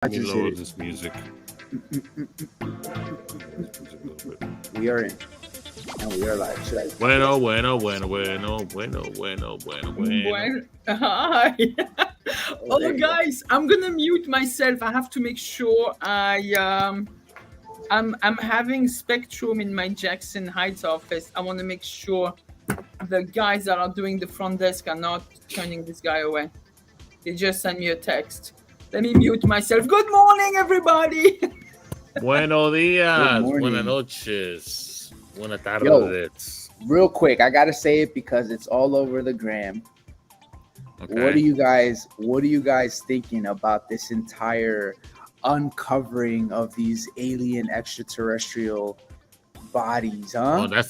I Let me just did lower it. this music. Lower this music a little bit. We are in and we are live. Should I? Bueno, Yes. bueno, bueno, bueno, bueno, bueno, bueno, bueno. Well, hi. Oh, Oh, there you go. guys, I'm gonna mute myself. I have to make sure I'm having Spectrum in my Jackson Heights office. I want to make sure the guys that are doing the front desk are not turning this guy away. They just sent me a text. Let me mute myself. Good morning, everybody. Buenos Good días, buenas morning. noches, buenas Yo, tardes. real quick, I gotta say it because it's all over the gram. What are Okay. you guys thinking about this entire uncovering of these alien extraterrestrial bodies, Oh, huh? that's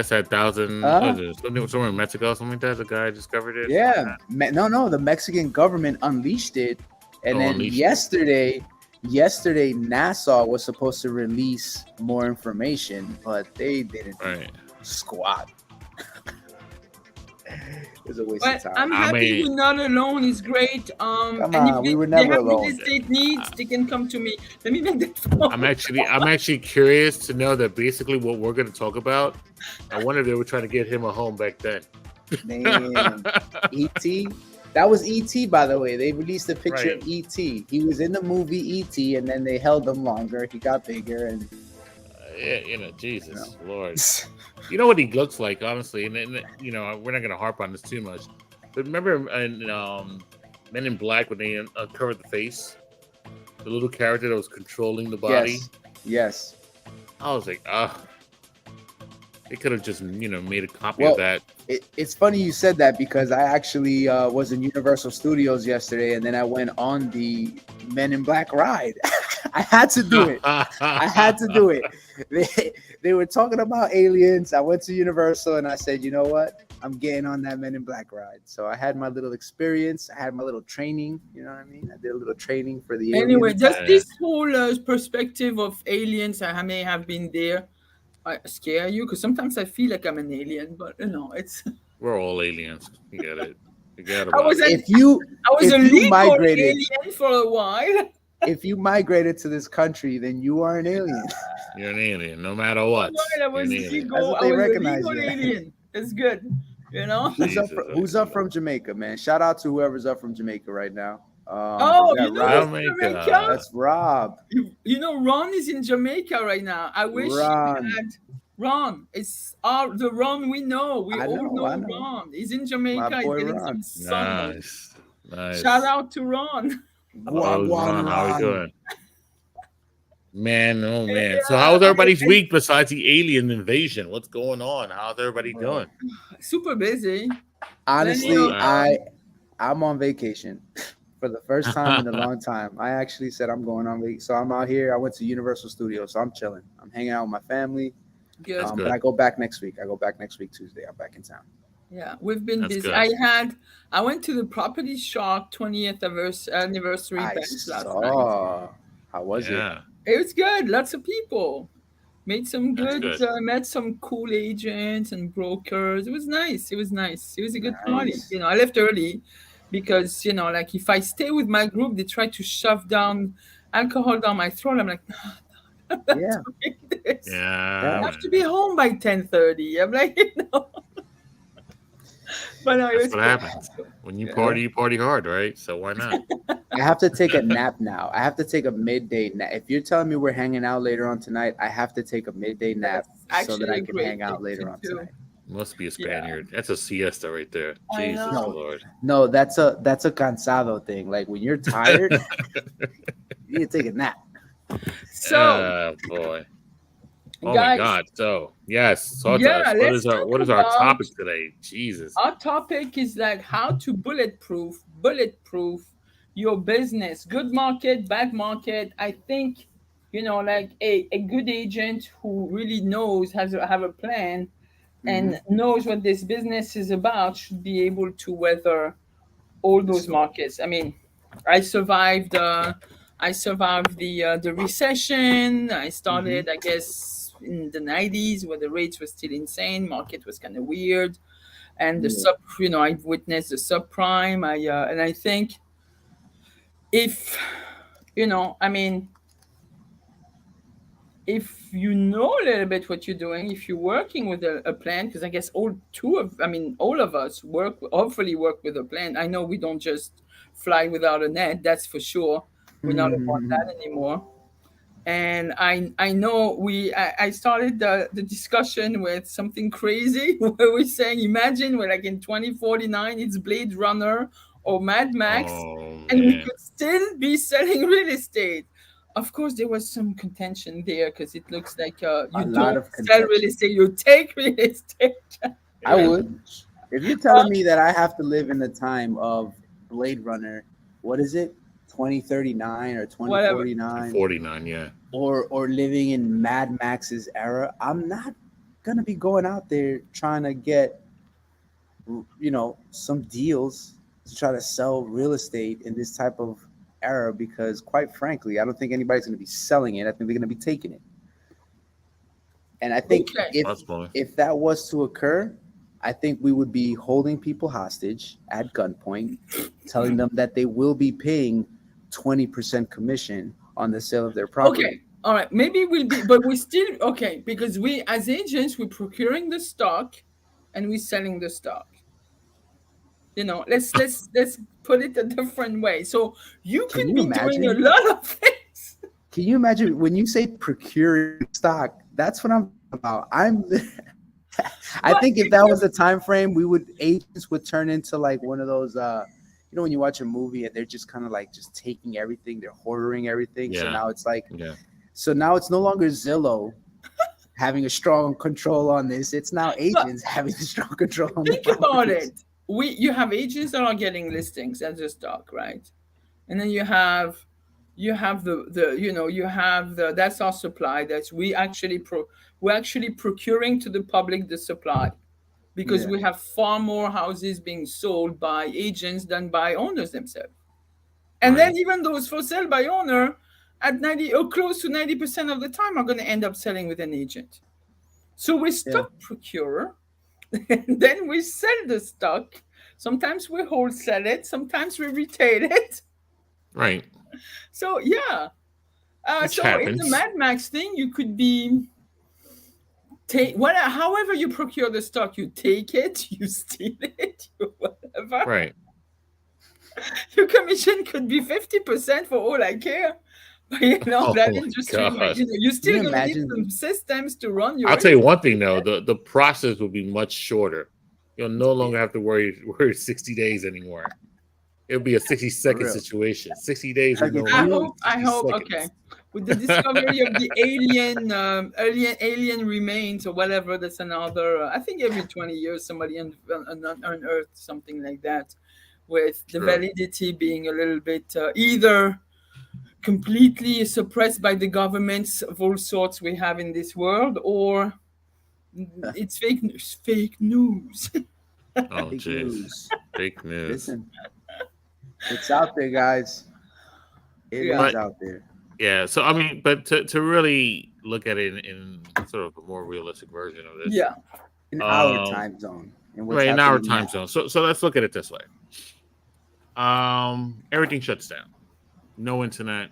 that thousand. Huh? What is it? Somewhere in Mexico, something like that. The guy discovered it. Something Yeah. like No, the Mexican government unleashed it. that. And Oh, then unleashed it. yesterday NASA was supposed to release more information, but they didn't do Right. squat. It was a waste Well, of time. I'm I happy mean, you're not alone. It's great. Come And if on, we were they never have real alone. estate needs, they can come to me. Let me make that phone. I'm actually curious to know that basically what we're going to talk about. I wonder if they were trying to get him a home back then. Man, E.T. That was E.T. by the way. They released a picture Right. of E.T. He was in the movie E.T. and then they held him longer. He got bigger and Yeah, Jesus Lord. You know what he looks like, honestly, and we're not going to harp on this too much. But remember in Men in Black when they uncovered the face, the little character that was controlling the body. Yes. I was like, they could have just made a copy Well, of that. It's funny you said that because I actually was in Universal Studios yesterday and then I went on the Men in Black ride. I had to do it. I had to do it. They were talking about aliens. I went to Universal and I said, you know what? I'm getting on that Men in Black ride. So I had my little experience. I had my little training. You know what I mean? I did a little training for the Anyway, aliens. just Yeah. this whole perspective of aliens, I may have been there. I scare you because sometimes I feel like I'm an alien, but it's. We're all aliens. You get it. Forget I about was it. an, If you I was a if you legal migrated alien for a while. if you migrated to this country, then you are an alien. You're an alien, no matter For a what. while, I You're was an alien. That's legal. what I they was a recognize legal you. alien. It's good, Jesus, Who's up from Jamaica, man? Shout out to whoever's up from Jamaica right now. Oh, Is that you know Rob? who's in Jamaica. Jamaica? That's Rob. You know Ron is in Jamaica right now. I wish he Ron. had Ron. It's the Ron we know. We I all know. know Ron. He's in My Jamaica. He's boy getting Ron. some sun. Nice. Shout out to Ron. How's Wagwan Ron? How are you Ron. doing? Man, oh man. So Yeah, how's everybody's week besides the alien invasion? What's going on? How's everybody Bro. doing? super busy. Honestly, Wow. I'm on vacation for the first time in a long time. I actually said I'm going on vacation, so I'm out here. I went to Universal Studios, so I'm chilling. I'm hanging out with my family. Good. That's But good. I go back next week. Tuesday. I'm back in town. Yeah, we've been That's busy. good. I went to the Property Shark 20th anniversary I event last night. saw. How was it? Yeah. It was good. Lots of people. Made some That's good. good. Met some cool agents and brokers. It was nice. It was nice. It was a good party. Nice. I left early because like if I stay with my group, they try to shove down alcohol down my throat. I'm like, no, I'm not Yeah. doing this. Yeah. I have to be home by 10:30. I'm like, But no, it That's was what cool. happens. When you party hard, right? So why not? I have to take a nap now. I have to take a midday nap. If you're telling me we're hanging out later on tonight, I have to take a midday nap That's so that actually I a can great hang out thing later to on do. tonight. Must be a Spaniard. That's a siesta right there. I Jesus know. Lord. No, that's a cansado thing. Like when you're tired, you need to take a nap. So, Boy. Oh my guys, God. So yes, talk to yeah, us. let's What talk is our about topic today? Jesus. our topic is like how to bulletproof your business. Good market, bad market. I think like a good agent who really knows have a plan Hmm. and knows what this business is about should be able to weather all The those storm. markets. I mean, I survived. I survived the recession. I Hmm. started, I guess, in the '90s where the rates were still insane. Market was kind of weird, and the Yeah. sub. I've witnessed the subprime. And I think if I mean, if you know a little bit what you're doing, if you're working with a plan, because I guess all of us hopefully work with a plan. I know we don't just fly without a net, that's for sure. We're not about that anymore. And I know I started the discussion with something crazy where we're saying, imagine we're like in 2049, it's Blade Runner or Mad Max, Oh and we man. could still be selling real estate. Of course, there was some contention there because it looks like you A lot don't of sell real contention. estate, you take real estate. I Right? would. If you're telling me that I have to live in the time of Blade Runner, what is it? 2039 or Whatever. 2049, 49, yeah. or living in Mad Max's era, I'm not gonna be going out there trying to get some deals to try to sell real estate in this type of era, because quite frankly, I don't think anybody's going to be selling it. I think they're going to be taking it. And I think Okay. if that was to occur, I think we would be holding people hostage at gunpoint, telling them that they will be paying 20% commission on the sale of their property. Okay. All right. Maybe we'll be, but we still okay because we as agents we're procuring the stock, and we're selling the stock. Let's put it a different way. So you Can could you be doing a imagine? lot of things. Can you imagine when you say procuring stock? That's what I'm about. I But think if that was a time frame, agents would turn into like one of those when you watch a movie and they're just kind of like just taking everything, they're hoarding everything. So Yeah. now it's like Yeah. so now it's no longer Zillow having a strong control on this. It's now agents having a strong control on the think about properties. it. You have agents that are getting listings as a stock, right? And then you have the that's our supply. We're actually procuring to the public the supply because Yeah. we have far more houses being sold by agents than by owners themselves. And Right. then even those for sale by owner at 90 or close to 90% of the time are going to end up selling with an agent. So we Yeah. stock procure, and then we sell the stock. Sometimes we wholesale it, sometimes we retail it. Right. So yeah. Which So in the happens. Mad Max thing, you could be however you procure the stock, you take it, you steal it, you whatever. Right. Your commission could be 50% for all I care. But Oh that my industry might, God. you're Can you still gonna need imagine? some systems to run your I'll tell you one thing industry. though, the process will be much shorter. You'll no longer have to worry 60 days anymore. It'll be a 60-second real. situation. 60 days will Like no if I longer you hope, be 60 okay. seconds. With the discovery of the alien remains or whatever, that's another. I think every 20 years somebody unearthed something like that, with the True. validity being a little bit either completely suppressed by the governments of all sorts we have in this world, or it's fake news. Fake news. Oh fake jeez. news. Fake news. Listen, it's out there, guys. It Yeah. is But out there. yeah, so I mean, but to really look at it in sort of a more realistic version of this, Yeah. In our um, time zone and what's right in our happening time now. zone. So let's look at it this way. Everything shuts down. No internet.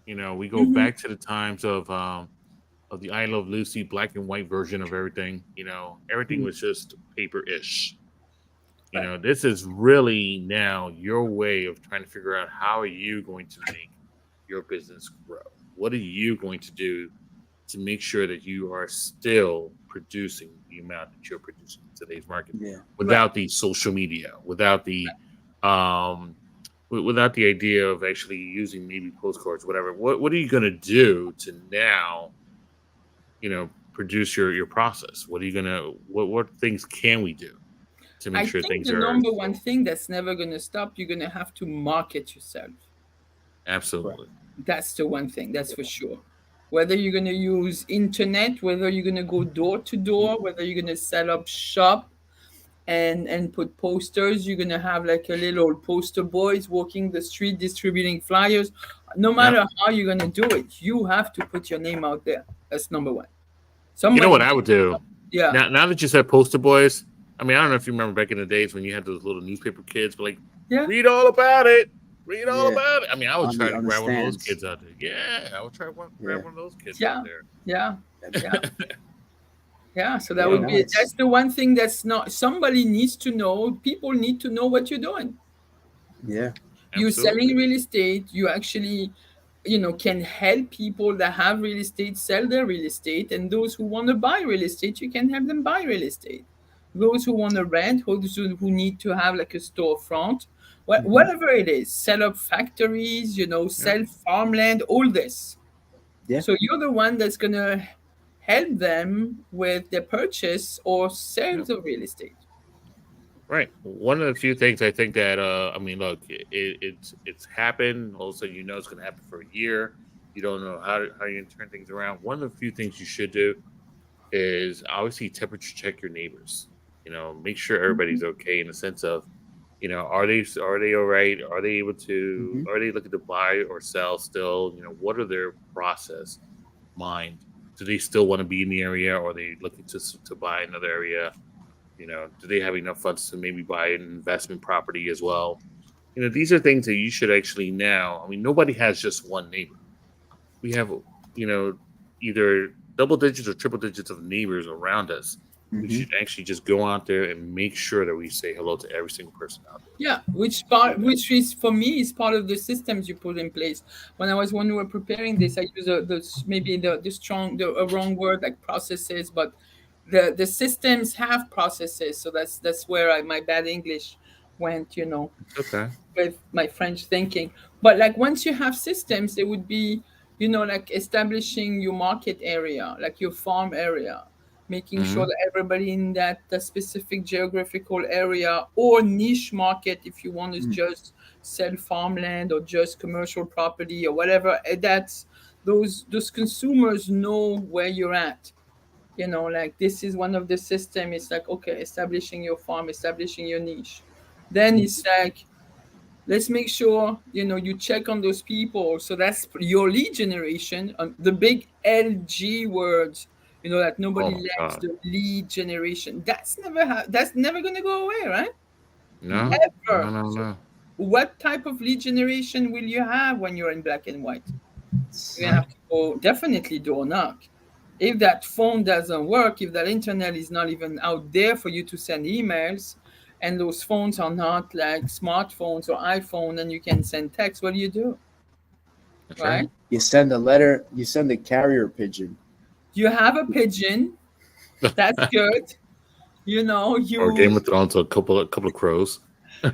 We go Hmm. back to the times of the I Love Lucy black and white version of everything. Everything was just paper-ish. Right. This is really now your way of trying to figure out how are you going to make your business grow? What are you going to do to make sure that you are still producing the amount that you're producing in today's market Yeah. without the social media, without the without the idea of actually using maybe postcards, whatever. What are you going to do to now, produce your process? What are you going to what things can we do to make I sure think things the are number one thing that's never going to stop, you're going to have to market yourself. absolutely That's the one thing, that's for sure. Whether you're going to use internet, whether you're going to go door to door, whether you're going to set up shop and put posters, you're going to have like a little poster boys walking the street distributing flyers. No yeah. matter how you're going to do it, you have to put your name out there. That's number one. You know Somebody, what I would do? yeah. Now that you said poster boys, I mean, I don't know if you remember back in the days when you had those little newspaper kids, but like, Yeah. read all about it. Read all Yeah, about it. I mean, I would on try to the grab one of those stands. kids out there. Yeah, I would Yeah, grab one of those kids out Yeah, there. yeah, yeah, yeah. So that yeah. would Well, No, be it's that's the one thing that's not somebody needs to know. People need to know what you're doing. yeah. You absolutely. selling real estate, you actually can help people that have real estate sell their real estate, and those who want to buy real estate, you can help them buy real estate. Those who want to rent, who need to have like a storefront, Hmm. whatever it is, sell up factories, Yeah. sell farmland, all this. Yeah. So you're the one that's gonna help them with their purchase or Yeah. sales of real estate. Right. One of the few things I think that I mean, look, it's happened. All of a sudden, it's going to happen for a year. You don't know how you're going to turn things around. One of the few things you should do is obviously temperature check your neighbors. Make sure everybody's okay in the sense of, are they all right? Are they able to? Hmm. Are they looking to buy or sell still? What are their process mind? Do they still want to be in the area, or are they looking to buy another area? Do they have enough funds to maybe buy an investment property as well? These are things that you should actually now. I mean, nobody has just one neighbor. We have, you know, either double digits or triple digits of neighbors around us. We Hmm. should actually just go out there and make sure that we say hello to every single person out there. Yeah, which is for me is part of the systems you put in place. When we were preparing this, I use maybe the strong the a wrong word like processes, but the systems have processes. So that's where my bad English went. Okay. With my French thinking. But like once you have systems, it would be, like establishing your market area, like your farm area, making sure Hmm. that everybody in that specific geographical area or niche market, if you want to just sell farmland or just commercial property or whatever, that's those consumers know where you're at. Like this is one of the system. It's like, okay, establishing your farm, establishing your niche. Then it's like, let's make sure you check on those people. So that's your lead generation, the big LG words, that Oh nobody my likes, God. the lead generation. That's never going to go away, right? No. No. Ever. No. So No. what type of lead generation will you have when you're in black and white? You're gonna Right. have to go definitely door knock. If that phone doesn't work, if that internet is not even out there for you to send emails, and those phones are not like smartphones or iPhone, and you can send text, what do you do? That's right. Right? You send a letter. You send a carrier pigeon. You have a pigeon, that's good. Or You Game of Thrones to a couple of crows.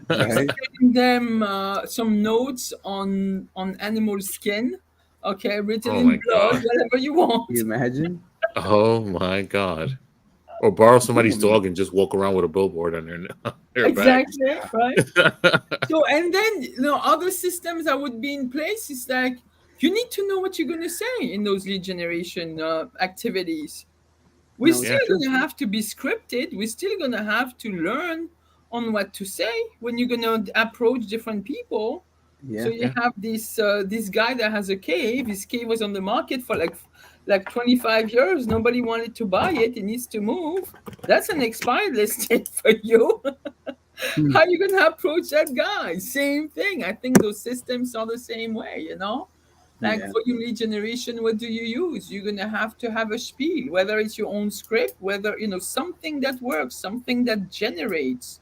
Right? send them some notes on animal skin, okay, written Oh in my blood, God. whatever you Can you want. imagine? Oh my God. Or borrow somebody's Boom. dog and just walk around with a billboard on their on their backs. Exactly, right? So, and then other systems that would be in place is like you need to know what you're going to say in those lead generation activities. We're No, it's still Yeah. true. going to have to be scripted. We're still going to have to learn on what to say when you're going to approach different people. So Yeah. you Yeah. have this guy that has a cave. His cave was on the market for like 25 years. Nobody wanted to buy it. It needs to move. That's an expired listing for you. Hmm. How you gonna approach that guy? Same thing. I think those systems are the same way. Like Yeah. for your lead generation, what do you use? You're gonna have to have a spiel, whether it's your own script, whether something that works, something that generates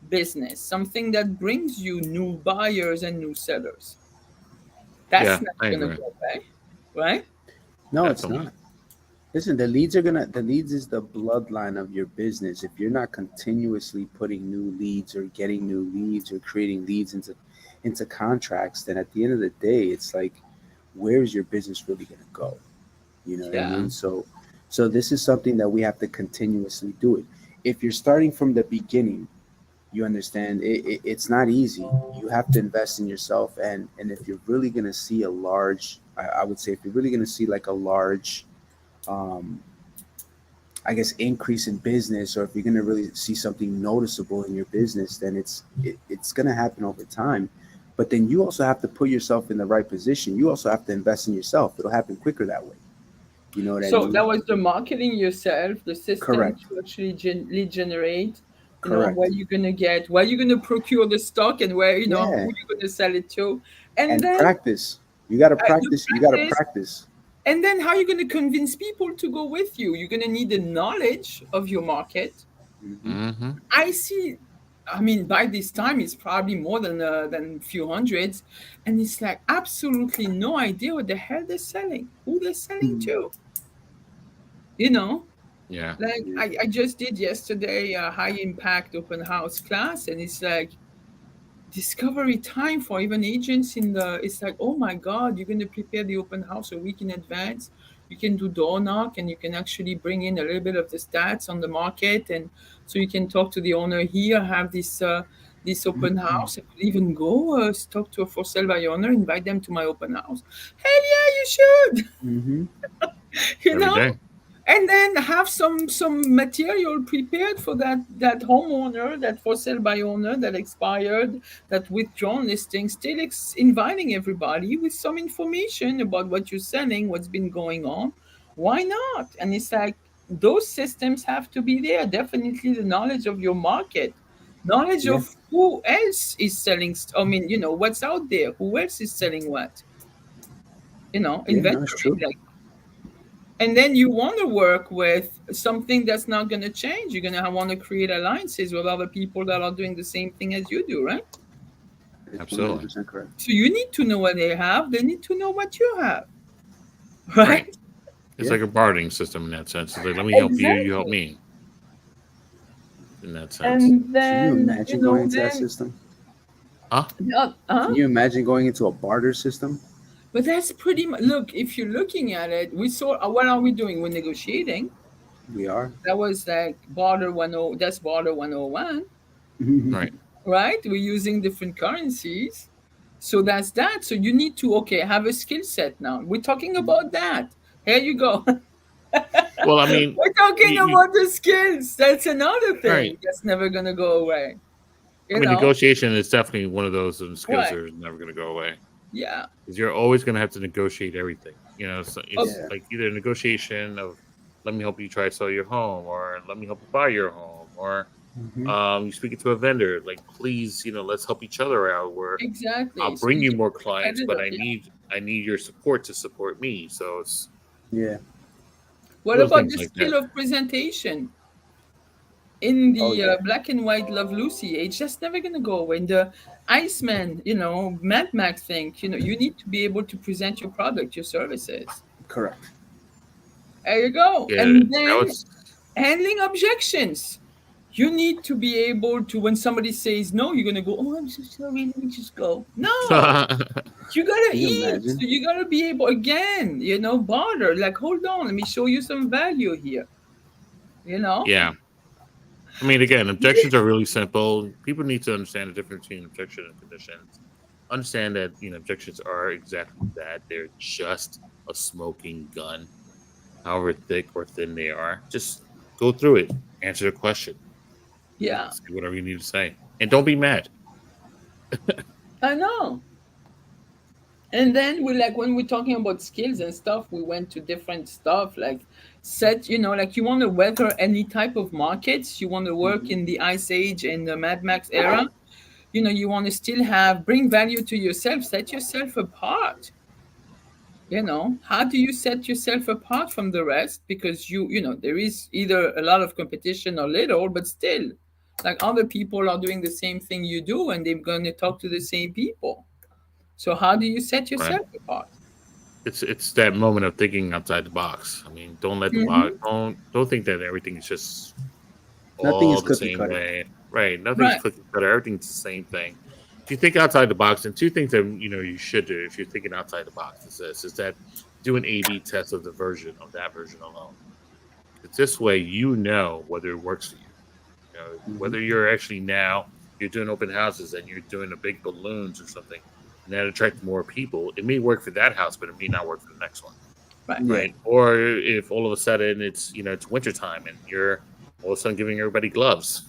business, something that brings you new buyers and new sellers. That's Yeah. not I gonna agree. go away, right? No, it's Definitely. not. Listen, the leads is the bloodline of your business. If you're not continuously putting new leads or getting new leads or creating leads into contracts, then at the end of the day, it's like, where's your business really gonna go? You know what I Yeah. mean? So this is something that we have to continuously do it. If you're starting from the beginning, you understand it's not easy. You have to invest in yourself, and if you're really gonna see a large, I would say, if you're really gonna see like a large um, I guess increase in business, or if you're going to really see something noticeable in your business, then it's going to happen over time. But then you also have to put yourself in the right position. You also have to invest in yourself. It'll happen quicker that way. You know what I So mean? that was the marketing yourself, the system Correct. to actually lead generate. Where Correct. you're gonna get, where you're gonna procure the stock, and where who Yeah. you're gonna sell it to, and And then practice. You gotta the practice. You gotta practice, practice. and then how you're gonna convince people to go with you. You're gonna need the knowledge of your market. Hmm. Mm-hmm. I see. I mean, by this time, it's probably more than a few hundreds, and it's like absolutely no idea what the hell they're selling, who they're selling to. You know, Yeah. like Yeah. I just did yesterday a high impact open house class, and it's like discovery time for even agents in the. It's like, oh my god, you're going to prepare the open house a week in advance. You can do door knock, and you can actually bring in a little bit of the stats on the market, and so you can talk to the owner here, have this open house. I could even go talk to a for sale by owner, invite them to my open house. Hell yeah, you should. Hmm. you Every know day. and then have some material prepared for that homeowner, that for sale by owner, that expired, that withdrawn listing, still inviting everybody with some information about what you're selling, what's been going on. Why not? And it's like those systems have to be there. Definitely the knowledge of your market, knowledge Yeah. of who else is selling. I mean, what's out there, who else is selling what, Yeah. No, it's inventory. true. Like, and then you want to work with something that's not going to change. You're going to want to create alliances with other people that are doing the same thing as you do, right? It's Absolutely. 100% correct. So you need to know what they have. They need to know what you have, Right. right? It's Yeah. like a bartering system in that sense. It's like, let me help you, you help Exactly. me. In that sense. And Can you then, imagine going into that then, system? Huh? Can you imagine going into a barter system? but that's pretty much, look, if you're looking at it, we saw, what are we doing? We're negotiating. We are. That was like barter 10, that's barter 101. Right. Right? We're using different currencies. So that's that. So you need to, okay, have a skill set now. We're talking about that. Here you go. Well, I mean, We're talking you, about the skills. That's another right. thing that's never going to go away. I You mean, know? negotiation is definitely one of those skills What? that are never going to go away. Yeah. Because you're always going to have to negotiate everything. So Okay. it's Yeah. like either a negotiation of let me help you try to sell your home, or let me help you buy your home, or Hmm. you speaking to a vendor, like please, let's help each other out. Where I'll Exactly. So bring you you can more be clients, but competitive. I Yeah. need your support to support me. So it's Yeah. What little about things the like that. skill of presentation? In Oh the yeah. black and white Love Lucy age, that's never going to go away. In the Iceman, Mad Max thing, you need to be able to present your product, your services. Correct. There you go. Yeah, And that then was handling objections. You need to be able to, when somebody says no, you're going to go, oh, I'm so sorry, let me just go. No, you got to Can you eat. So imagine? you got to be able, again, barter. Like, hold on, let me show you some value here, you know? yeah. I mean, again, objections are really simple. People need to understand the difference between objection and conditions. Understand that objections are exactly that. They're just a smoking gun, however thick or thin they are. Just go through it, answer the question, Yeah, say whatever you need to say, and don't be mad. I know. And then we, like, when we're talking about skills and stuff, we went to different stuff, like like you want to weather any type of markets. You want to work Hmm. in the Ice Age and the Mad Max era. You want to still bring value to yourself, set yourself apart. How do you set yourself apart from the rest? Because there is either a lot of competition or little, but still, like, other people are doing the same thing you do, and they're going to talk to the same people. So how do you set Right? yourself apart? It's that moment of thinking outside the box. I mean, don't let the box. Hmm. Don't think that everything is just Nothing all is the cookie same cutter. way. Right? Nothing's Right. cookie cutter. Everything's the same thing. If you think outside the box, and two things that you should do if you're thinking outside the box is that do an A/B test of the version of that version alone. It's this way whether it works for you. Hmm. Whether you're actually now you're doing open houses and you're doing a big balloons or something, and that attracts more people. It may work for that house, but it may not work for the next one. Right. Yeah. Right? Or if all of a sudden it's wintertime and you're all of a sudden giving everybody gloves.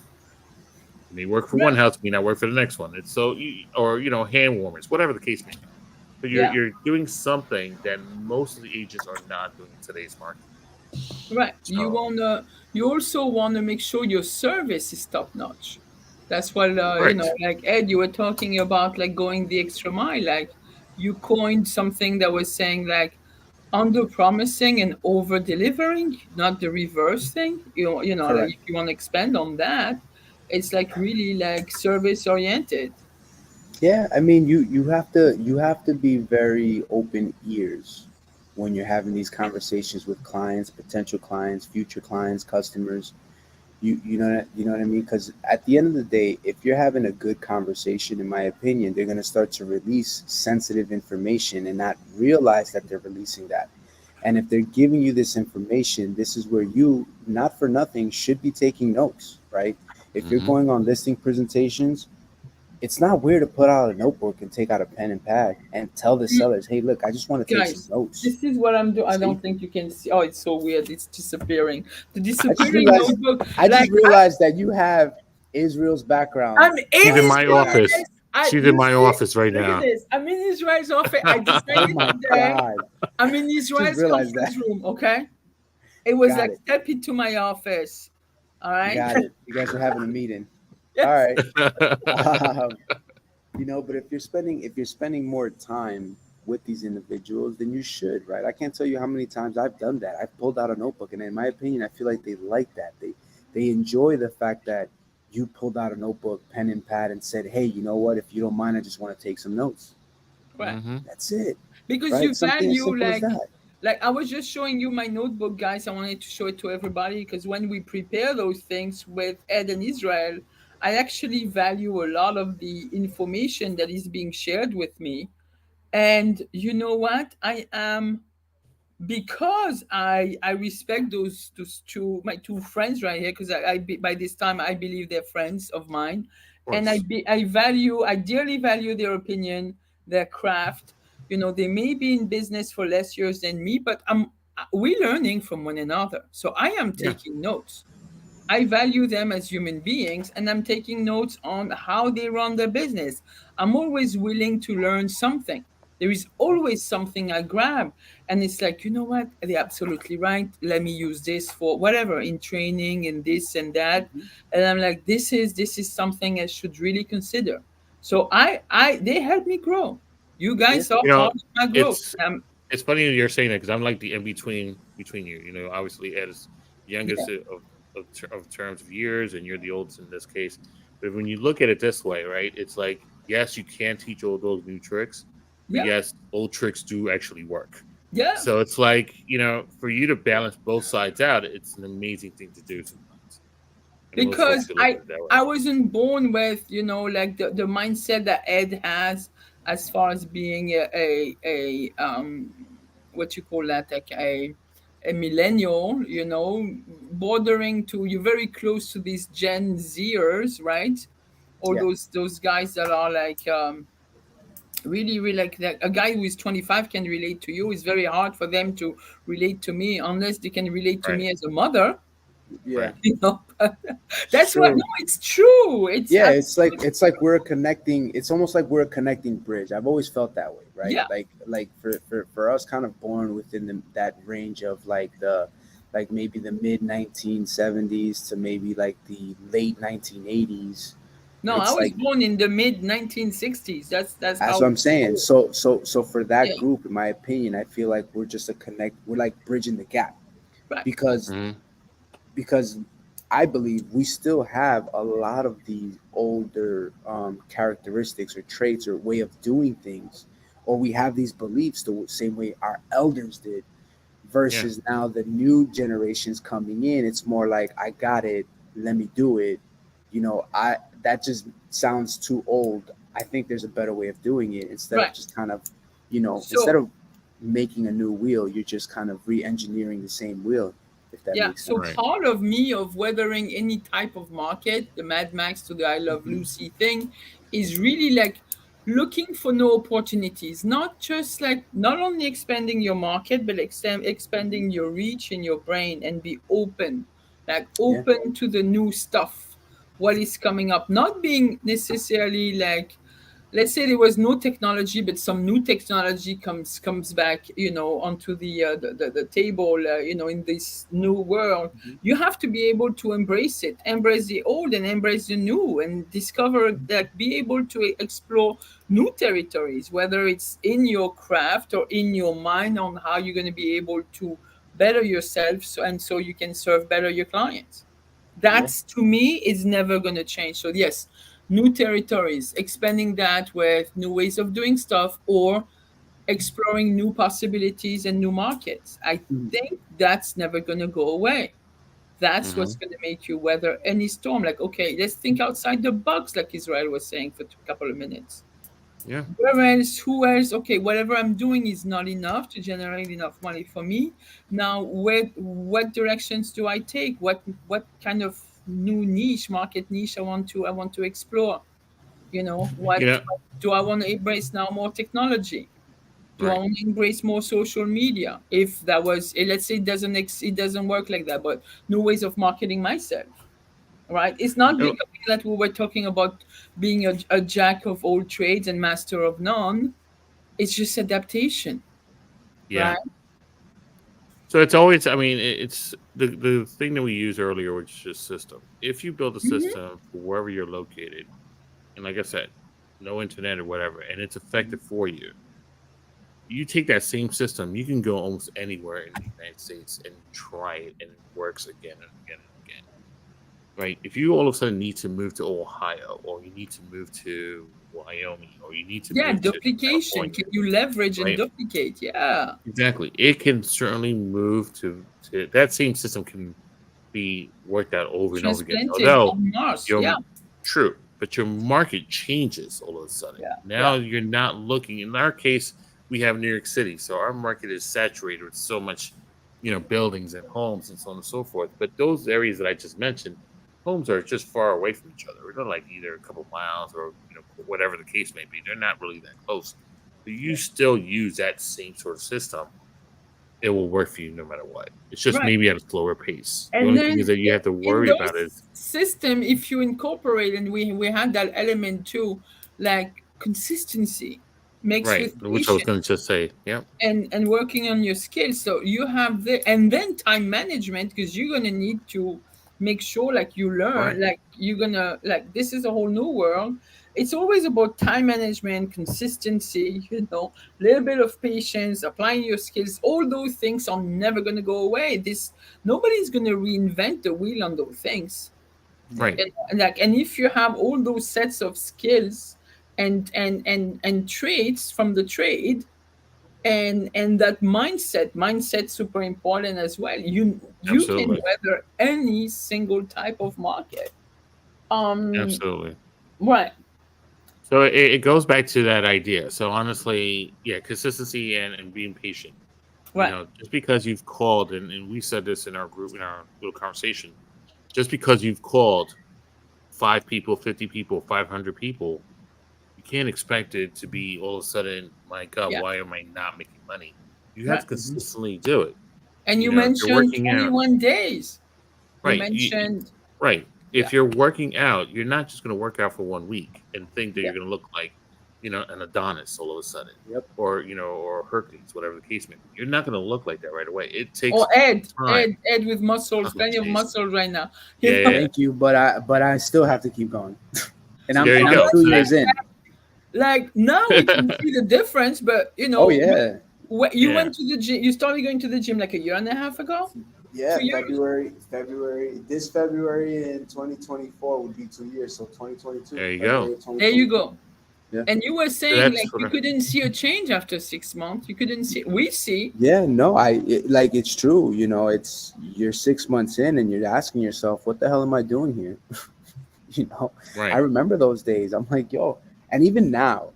It may work for one Right. house, may not work for the next one. It's or hand warmers, whatever the case may be. But you're Yeah. you're doing something that most of the agents are not doing in today's market. Right. So You also wanna make sure your service is top notch. That's what right. like Ed, you were talking about like going the extra mile. Like you coined something that was saying like under promising and over delivering, not the reverse thing. Like Correct. if you want to expand on that, it's like really like service oriented. Yeah, I mean, you have to be very open ears when you're having these conversations with clients, potential clients, future clients, customers. You know what I mean? Because at the end of the day, if you're having a good conversation, in my opinion, they're gonna start to release sensitive information and not realize that they're releasing that. And if they're giving you this information, this is where you, not for nothing, should be taking notes, right? If you're Hmm. going on listing presentations, it's not weird to put out a notebook and take out a pen and pad and tell the sellers, hey, look, I just want to take some Guys, notes. this is what I'm doing. I See? don't think you can see. Oh, it's so weird. It's disappearing. The I just disappearing realized notebook. I just Like realized that you have Israel's background I'm She's in in as my your back. office. Israel. I She's in you my see, office right look at now. this. I'm in Israel's office. I Oh decided my today. god. I'm in Just Israel's realized that. conference room. Okay, it was Got like it. step into my office. All right. Got it. You guys are having a meeting. All Yes. right. Um, but if you're spending more time with these individuals, then you should, right? I can't tell you how many times I've done that. I've pulled out a notebook, and in my opinion, I feel like they like that. They enjoy the fact that you pulled out a notebook, pen and pad, and said, "Hey, you know what? If you don't mind, I just want to take some notes." Right. Hmm. That's it, Because right? you Something as value simple as that. like I was just showing you my notebook, guys. I wanted to show it to everybody because when we prepare those things with Ed and Israel, I actually value a lot of the information that is being shared with me. And you know what? I am because I respect those two my two friends right here because by this time I believe they're friends of mine, Of and course. I dearly value their opinion, their craft. They may be in business for less years than me, but we learning from one another. So I am Yeah. taking notes. I value them as human beings, and I'm taking notes on how they run their business. I'm always willing to learn something. There is always something I grab, and it's like, you know what? They're absolutely right. Let me use this for whatever in training and this and that. Mhm. And I'm like, this is something I should really consider. So I they help me grow. You Yeah. guys are You know, part of my growth. it's it's funny you're saying that because I'm like the in between you. You know, obviously Ed is Yeah, youngest of terms of years, and you're the oldest in this case. But when you look at it this way, right? It's like yes, you can teach all those new tricks, but yeah, yes, old tricks do actually work. yeah. So it's like for you to balance both sides out, it's an amazing thing to do sometimes, and most folks Because should look I at it that way. I wasn't born with like the mindset that Ed has as far as being a what you call that, like a millennial, bordering to you're very close to these Gen Zers, right? Or Yeah. those guys that are like really really like that. A guy who is 25 can relate to you. It's very hard for them to relate to me unless they can relate to Right. me as a mother. Yeah. But It's that's what. No, true. it's true. It's Yeah, it's like absolutely it's like we're connecting. It's almost like we're a connecting bridge. I've always felt that way, right? yeah. Like for us, kind of born within that range of like maybe the mid 1970s to maybe like the late 1980s. No, I It's was like born in the mid 1960s. That's that's how what I'm saying. old. So for that Yeah. group, in my opinion, I feel like we're just a connect. We're like bridging the gap Right. because Hmm. because I believe we still have a lot of these older characteristics or traits or way of doing things, or we have these beliefs the same way our elders did. Yeah. Versus now the new generations coming in, it's more like I got it, let me do it. I that just sounds too old. I think there's a better way of doing it instead of Right. just kind of, instead So of making a new wheel, you're just kind of re-engineering the same wheel, if that yeah. makes So sense. Right. part of me of weathering any type of market, the Mad Max to the I Love Mhm. Lucy thing, is really like looking for new opportunities. Not just like not only expanding your market, but expanding your reach in your brain and be open, like Yeah. open to the new stuff. What is coming up? Not being necessarily like let's say there was no technology, but some new technology comes back, onto the table, in this new world. Mhm. You have to be able to embrace it, embrace the old, and embrace the new, and discover that, be able to explore new territories, whether it's in your craft or in your mind, on how you're going to be able to better yourself, so you can serve better your clients. Yeah. That's, to me, is never going to change. So yes, new territories, expanding that with new ways of doing stuff, or exploring new possibilities and new markets. I Mhm. think that's never going to go away. That's Hmm. what's going to make you weather any storm. Like, okay, let's think outside the box, like Israel was saying for a couple of minutes. Yeah. Where else? Who else? Okay, whatever I'm doing is not enough to generate enough money for me. Now, what directions do I take? What kind of new market niche I want to explore? You know, What do I want to embrace now? More technology? Do I right. want to embrace more social media? If that was, let's say, it doesn't work like that, but new ways of marketing myself. Right? It's not You know, becoming that we were talking about being a jack of all trades and master of none. It's just adaptation, yeah. right? So it's always, I mean, it's the thing that we used earlier, which is just system. If you build a Hmm. system for wherever you're located, and like I said, no internet or whatever, and it's Mhm. effective for you, you take that same system, you can go almost anywhere in the United States and try it, and it works again and again and again. Right? If you all of a sudden need to move to Ohio, or you need to move to Wyoming, or you need to Yeah, move to duplication. California, Can you leverage and right? duplicate? Yeah. Exactly. It can certainly move to that same system can be worked out over and over again. Transplanted Although on Mars. your Yeah. true, but your market changes all of a sudden. Yeah. Now Yeah. you're not looking. In our case, we have New York City, so our market is saturated with so much, buildings and homes and so on and so forth. But those areas that I just mentioned, homes are just far away from each other. They're like either a couple miles or whatever the case may be. They're not really that close. But you Yeah. still use that same sort of system, it will work for you no matter what. It's just Right. maybe at a slower pace. The And only thing then is that you have to in worry about those is system, if you incorporate, and we had that element too, like consistency mixed right, with which I was going patience, to just say. Yep. and working on your skills. So you have and then time management, because you're gonna need to make sure, like, you learn, Right. like, you're gonna, like, this is a whole new world. It's always about time management, consistency, little bit of patience, applying your skills. All those things are never gonna go away. Nobody's gonna reinvent the wheel on those things. Yeah. Right. And if you have all those sets of skills and traits from the trade, and that mindset super important as well. You can Absolutely. weather any single type of market. um Absolutely. right. So it goes back to that idea. So honestly, yeah, consistency and being patient. Right. Just because you've called, and we said this in our group, in our little conversation, just because you've called 5 people, 50 people, 500 people, you can't expect it to be all of a sudden, my God, Yeah. why am I not making money? You have Right. to Mhm. consistently do it. And you If you're mentioned working out, 21 days. You right? mentioned. Right. Yeah. If you're working out, you're not just going to work out for 1 week and think that Yeah. you're going to look like, an Adonis all of a sudden, Yep. or Hercules, whatever the case may be. You're not going to look like that right away. It Or takes Ed, time. Ed, Ed with Oh, muscles, plenty of jeez. muscles right now. Yeah, You yeah, know. yeah. Thank you, but I still have to keep going, and I'm There you and I'm go. two See? years in. Like, now we can see the difference, but Oh yeah, you Yeah. went to the gym. You started going to the gym like a year and a half ago, yeah. 2 years. February. This February in 2024 would be 2 years. So 2022, There you go. February of There you 2022. go. Yeah. And you were So saying, that's like, sort you of couldn't see a change after 6 months. You couldn't see. We see. Yeah, no, like it's true. It's you're 6 months in and you're asking yourself, what the hell am I doing here? you know, I right. remember those days. I'm like, yo, and even now,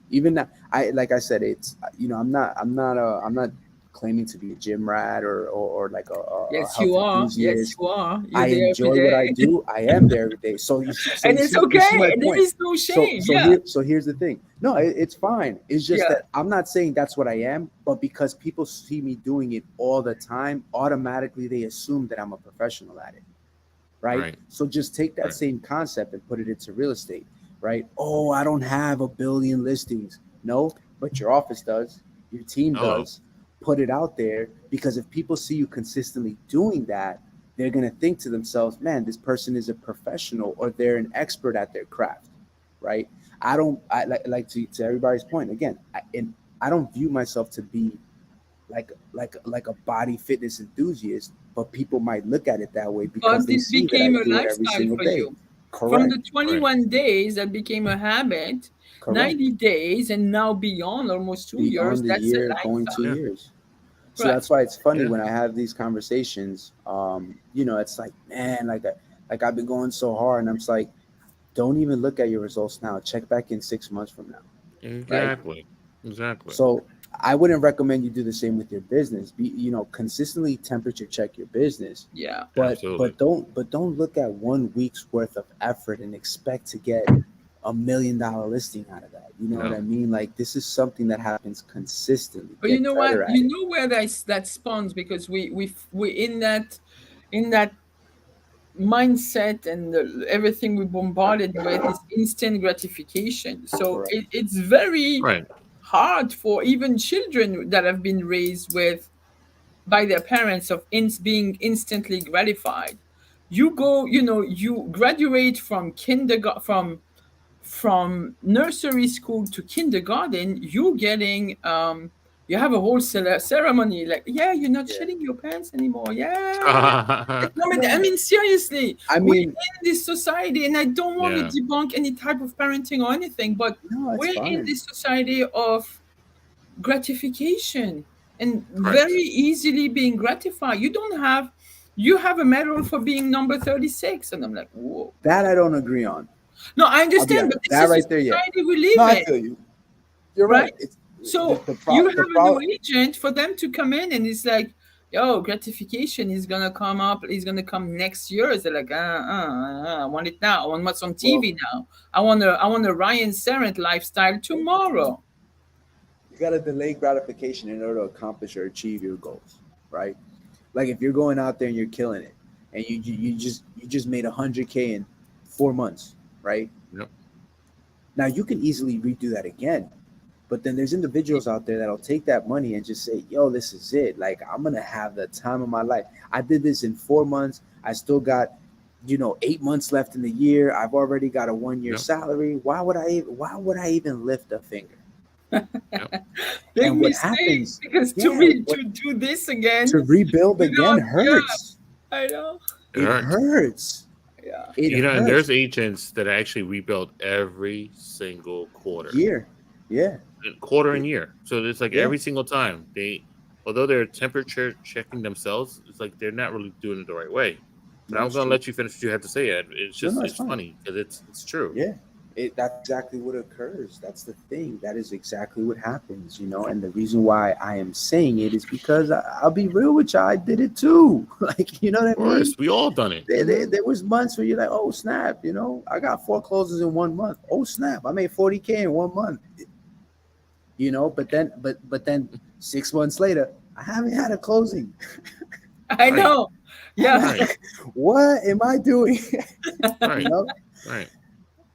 like I said, it's I'm not claiming to be a gym rat or like a Yes, health you are. Yes, enthusiast. you are. You're I there every enjoy what I day, do. I am there every day. So and you it's see you see my okay. There point. is no So shame. so Yeah. here so here's the thing. No, it's fine. It's just Yeah. that I'm not saying that's what I am, but because people see me doing it all the time, automatically they assume that I'm a professional at it, right? Right. So just take that Right. same concept and put it into real estate. right? Oh, I don't have a billion listings. No, but your office does, your team Hello. does. Put it out there, because if people see you consistently doing that, they're going to think to themselves, man, this person is a professional, or they're an expert at their craft, right? I don't, I like to everybody's point again, I don't view myself to be like a body fitness enthusiast, but people might look at it that way because But they this see that I became a do it every lifestyle single for day. you. From Correct. the Right. 21 days that became a habit, Correct. 90 days, and now beyond almost 2 years, Beyond the that's a year, going lifestyle. 2 years. So Right. that's why it's funny Yeah. when I have these conversations. It's like, man, like I've been going so hard, and I'm just like, don't even look at your results now. Check back in 6 months from now, right? Exactly. Exactly. So I wouldn't recommend you do the same with your business. Consistently temperature check your business, Yeah. but Absolutely. don't look at 1 week's worth of effort and expect to get $1 million listing out of that. You know what I No. mean? Like, this is something that happens consistently. But you Get know what? better at You it. know where that spawns, because we in that mindset, and everything we're bombarded with is instant gratification. So Correct. it's very Right. hard for even children that have been raised with by their parents of being instantly gratified. You go, you graduate from kindergarten, from nursery school to kindergarten, you getting you have a whole ceremony, like, yeah, you're not Yeah. shitting your pants anymore. Yeah. Yeah. I mean, seriously, I we're mean, in this society, and I don't want to debunk any type of parenting or anything, but no, it's we're in fine. this society of gratification, and Correct. very easily being gratified. You have a medal for being number 36, and I'm like, whoa. That I don't agree on. No, I I'll be understand, honest. but this That is the right there, yeah. society we No, live I in, feel you. You're right? right. It's So you have the a new problem. agent for them to come in, and it's like, yo, gratification is gonna come up. Is gonna come next year. They're like, I want it now. I want what's on Well, TV now. I want a Ryan Serent lifestyle tomorrow. you got to delay gratification in order to accomplish or achieve your goals, right? Like, if you're going out there and you're killing it, and you just made 100K in 4 months, right? Yep. Now you can easily redo that again, but then there's individuals out there that'll take that money and just say, "Yo, this is it. Like, I'm gonna have the time of my life. I did this in 4 months. I still got, 8 months left in the year. I've already got a 1 year Yep. salary. Why would I even lift a finger?" Yep. Big And what mistake, happens? because to Yeah, re- what to do this to again rebuild again without, yeah, hurts. I know. It It hurts. hurts. Yeah. It And hurts. there's agents that actually rebuild every single quarter, Year. Yeah. quarter and year. So it's like Yeah. every single time although they're temperature checking themselves, it's like they're not really doing it the right way. But No, I'm it's gonna true. let you finish what you have to say, Ed. No, it's It's fine. funny because it's true. Yeah. That's exactly what occurs. That's the thing. That is exactly what happens. And the reason why I am saying it is because I'll be real with you. I did it too. Like, you know Of what I mean? course, we all done it. There was months where you're like, oh snap, I got 4 closes in 1 month. Oh snap, I made 40K in 1 month. But then 6 months later, I haven't had a closing. I Right. know. Yeah. Right. What am I doing? Right. you know, Right.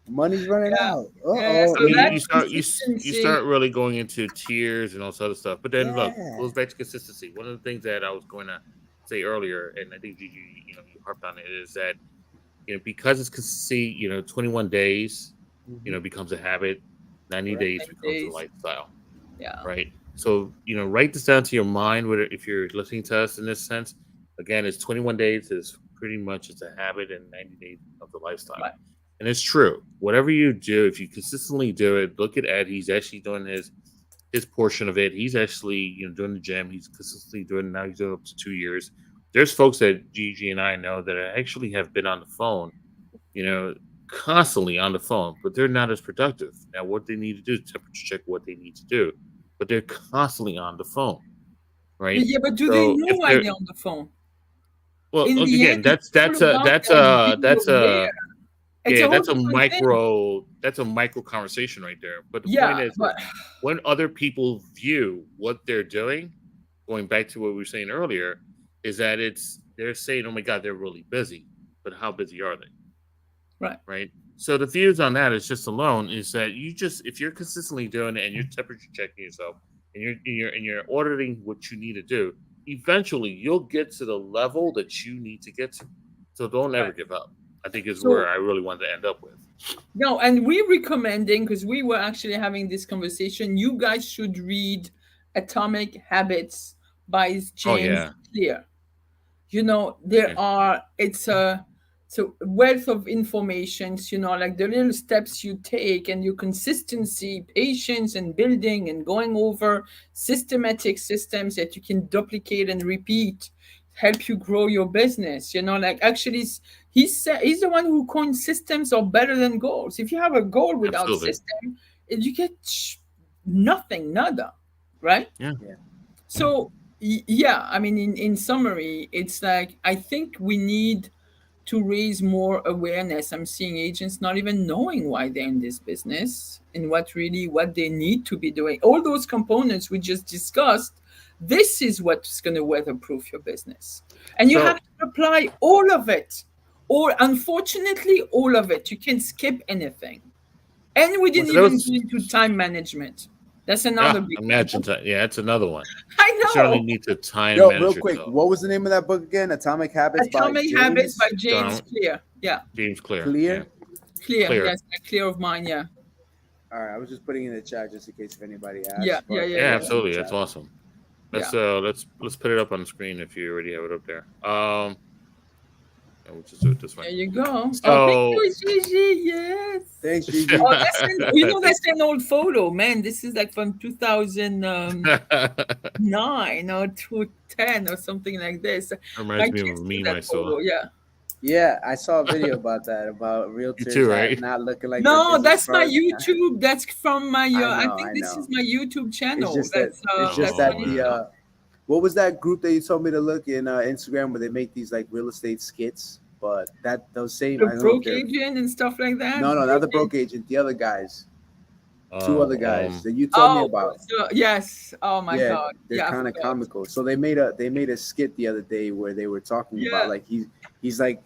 money's running Yeah. out. Yeah. Uh-oh. I So mean, that you consistency. start really going into tiers and all this other stuff. But then look, Yeah. goes back to consistency. One of the things that I was going to say earlier, and I think you harped on it, is that because it's consistency, 21 days, becomes a habit. 90 Correct. days 10 becomes a days. lifestyle, Yeah. right? So write this down to your mind. If you're listening to us in this sense, again, it's 21 days is pretty much it's a habit, and 90 days becomes a lifestyle. Right. And it's true. Whatever you do, if you consistently do it, look at Ed. He's actually doing his portion of it. He's actually doing the gym. He's consistently doing it now. He's doing it up to 2 years. There's folks that Gigi and I know that actually have been on the phone, you know, constantly on the phone, but they're not as productive. Now, what they need to do is temperature check what they need to do, but they're constantly on the phone, right? Yeah, but do they So know if why they're they're on the phone? well, In the again, end, it's all about that's being a there. It's a whole different thing. that's a micro conversation right there. But the point Yeah, is but when other people view what they're doing, going back to what we were saying earlier, is that they're saying, "Oh my God, they're really busy," but how busy are they? right. Right? So the views on that is just alone is that you just if you're consistently doing it and you're temperature checking yourself and you're auditing what you need to do, eventually you'll get to the level that you need to get to. So don't ever Right. give up. I think is where So I really wanted to end up with. no, and we're recommending, because we were actually having this conversation, you guys should read Atomic Habits by Oh James yeah. Clear. There Yeah. are it's a wealth of informations, like the little steps you take and your consistency, patience, and building and going over systematic systems that you can duplicate and repeat help you grow your business. Like actually he's the one who coined systems are better than goals. If you have a goal without Absolutely. system, you get nothing, nada, right? Yeah. Yeah. So yeah, I mean, in summary, it's like I think we need to raise more awareness. I'm seeing agents not even knowing why they're in this business and what they need to be doing. All those components we just discussed, this is what's going to weatherproof your business. And you have So to apply all of it. Or unfortunately, all of it. You can skip anything. And we didn't What's there even was go into time management. That's another big one. imagine that. Yeah, that's another one. I You certainly know. need to time Yo, manage real quick, yourself. what was the name of that book again? Atomic Habits by Atomic Habits by James James John Clear. Yeah. James Clear. Clear. Clear. Clear. Yes, Clear of mine. Yeah. All right, I was just putting it in the chat just in case if anybody asks. Yeah, but yeah, Yeah, yeah. absolutely. That's awesome. Let's let's put it up on the screen if you already have it up there. And we'll just do it this There way. you go. So Oh, thank you, Gigi. Yes. Thanks, Gigi. Oh, that's an old photo, man. This is like from 2009 or 2010 or something like this. My reminds me kids of a took meme that I saw. photo. Yeah. Yeah, I saw a video about that, about You realtors too, right? not looking like their No, business that's my cards. YouTube. That's from my. I I think this know. is my YouTube It's channel. just that That's it's just that's that my the YouTube. what was that group that you told me to look in Instagram where they make these like real estate skits? But those same, The I don't know if broke they're agent and stuff like that. no, not the broke agent, the other guys, two other guys that you told me about. Yes. Oh my Yeah, God. they're Yeah, I kind of forgot. comical. So they made a skit the other day where they were talking about Yeah. like he's like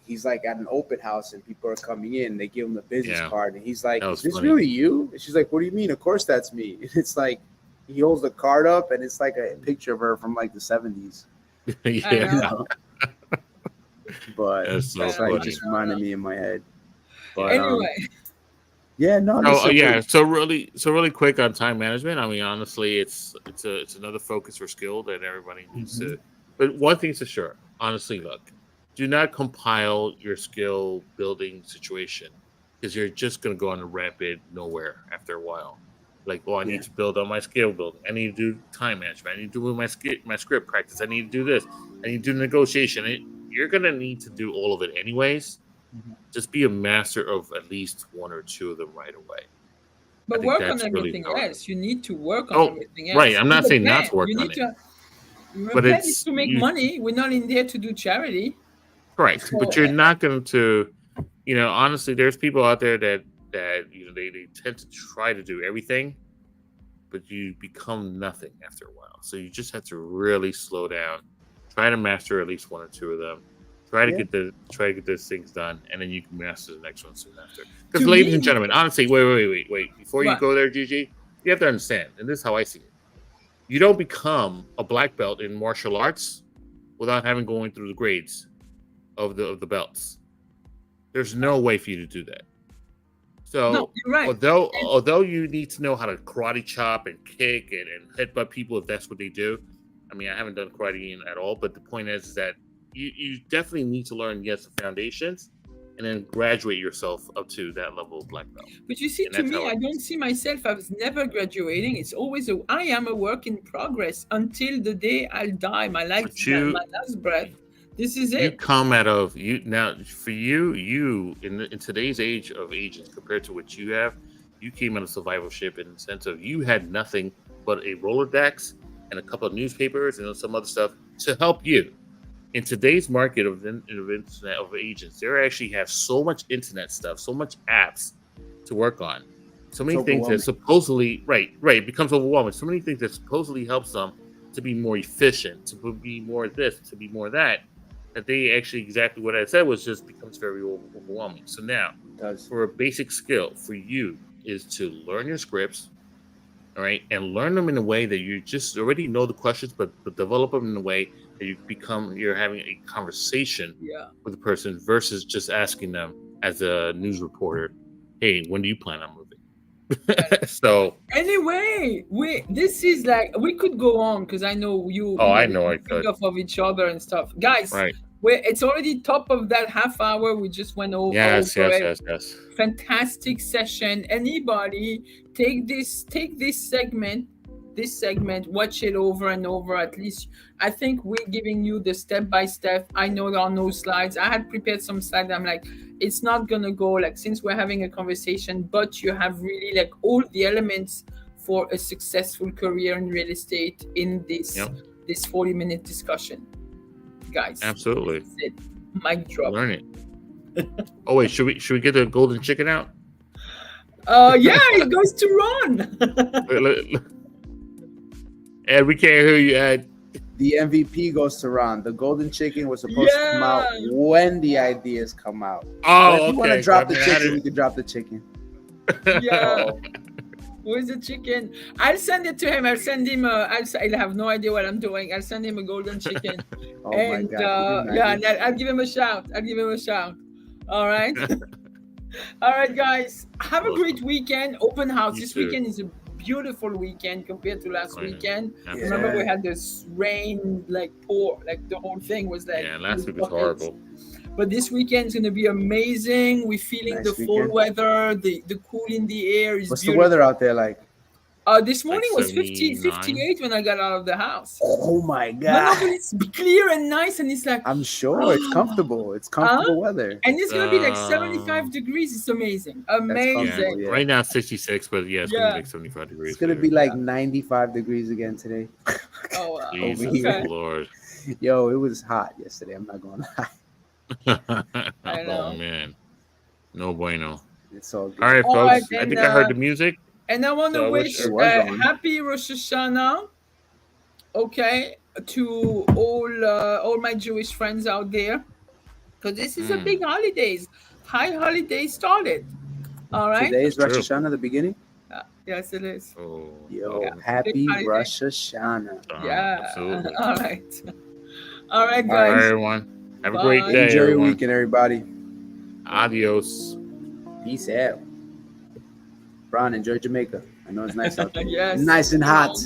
at an open house and people are coming in, they give him a business Yeah. card and he's like, That "Is was this funny. really you?" And she's like, "What do you mean? Of course that's me." And it's like he holds the card up and it's like a picture of her from like the 70s. Yeah. I You know. know? But That's so that's why it funny. just reminded me in my head. But Anyway, yeah, no, Oh listen, yeah. So really quick on time management. I mean, honestly, it's another focus or skill that everybody needs to. But one thing's for sure. Honestly, look, do not compile your skill building situation because you're just going to go on a rapid nowhere after a while. Like, oh, I need to build on my skill building. I need to do time management. I need to do my script practice. I need to do this. I need to do negotiation. You're going to need to do all of it anyways. Just be a master of at least one or two of them right away. but think work on that's really everything important. else. You need to work on Oh, everything else. right. I'm not The saying not plan. to work You on need it, to. Your but plan it's is to make money. We're not in there to do charity. correct. So, But you're not going to, honestly, there's people out there that they tend to try to do everything, but you become nothing after a while. So you just have to really slow down, try to master at least one or two of them. Try to get those things done, and then you can master the next one soon after. Because, To ladies me- and gentlemen, honestly, wait. Before you What? go there, Gigi, you have to understand, and this is how I see it. You don't become a black belt in martial arts without having going through the grades of the belts. There's no way for you to do that. So, No, you're right. although you need to know how to karate chop and kick and headbutt people if that's what they do. I mean, I haven't done karate at all, but the point is that you definitely need to learn, the foundations, and then graduate yourself up to that level of black belt. But you see, And to that's me, how I don't see myself as never graduating. It's always I am a work in progress until the day I'll die. My last breath. This is You it. come out of now for you in today's age of agents compared to what you have, you came out of survivalship in the sense of you had nothing but a Rolodex and a couple of newspapers and some other stuff to help you. In today's market of internet of agents, they actually have so much internet stuff, so much apps to work on, so many things that supposedly it becomes overwhelming. So many things that supposedly helps them to be more efficient, to be more this, to be more that they actually exactly what I said was just becomes very overwhelming. So now It does. for a basic skill for you is to learn your scripts, all right, and learn them in a way that you just already know the questions, but develop them in a way that you're having a conversation Yeah. with the person versus just asking them as a news reporter, "Hey, when do you plan on moving?" So, Anyway, this is like we could go on because I know you. oh, You know, I know we I think could. of each other and stuff, guys. Right? It's already top of that half hour. We just went over Yes, it. yes. Fantastic session. Anybody take this segment, watch it over and over. At least I think we're giving you the step by step. I know there are no slides. I had prepared some slides. I'm like, it's not gonna go like, since we're having a conversation, but you have really like all the elements for a successful career in real estate in this 40-minute discussion, guys. Absolutely. That's it. Mic drop. Learn it. Oh wait, should we get the golden chicken out? Yeah, it goes to Ron. Ed, we can't hear you, Ed. The MVP goes to Ron. The golden chicken was supposed to come out when the ideas come out. Oh, if you want to drop the chicken, you can drop the chicken. Yeah. Where's the chicken? I'll send it to him. I'll send him. I'll have no idea what I'm doing. I'll send him a golden chicken. Oh and my God. and I'll give him a shout. All right. All right, guys. Have a great weekend. Open house. This weekend is a beautiful weekend compared to last weekend. Remember, we had this rain, like pour, like the whole thing was like. Yeah, last week was horrible. But this weekend is going to be amazing. We're feeling the fall weather, the cool in the air. Is What's beautiful. the weather out there like? This morning was 58 when I got out of the house. Oh my God. But it's clear and nice, and it's like, I'm sure it's comfortable. It's comfortable weather. and it's going to be like 75 degrees. It's amazing. Amazing. Yeah. Right now it's 66, but it's going to be like 75 degrees. It's going to be like 95 degrees again today. Oh, wow. Jesus Lord. Yo, it was hot yesterday. I'm not going to lie. I know. Oh man, no bueno. It's all good. All right, folks. Right, I think I heard the music. And I want to wish happy Rosh Hashanah, okay, to all my Jewish friends out there, because this is a big holidays. High holiday started. All right. Today is Rosh Hashanah, the beginning. Yes, it is. Oh, yo, happy Rosh Hashanah. Yeah. Absolutely. All right. All right, guys. All right, everyone. Have a great day. Enjoy your weekend, everybody. Adios. Peace out. Ron, enjoy Jamaica. I know it's nice out there. Yes. Nice and hot.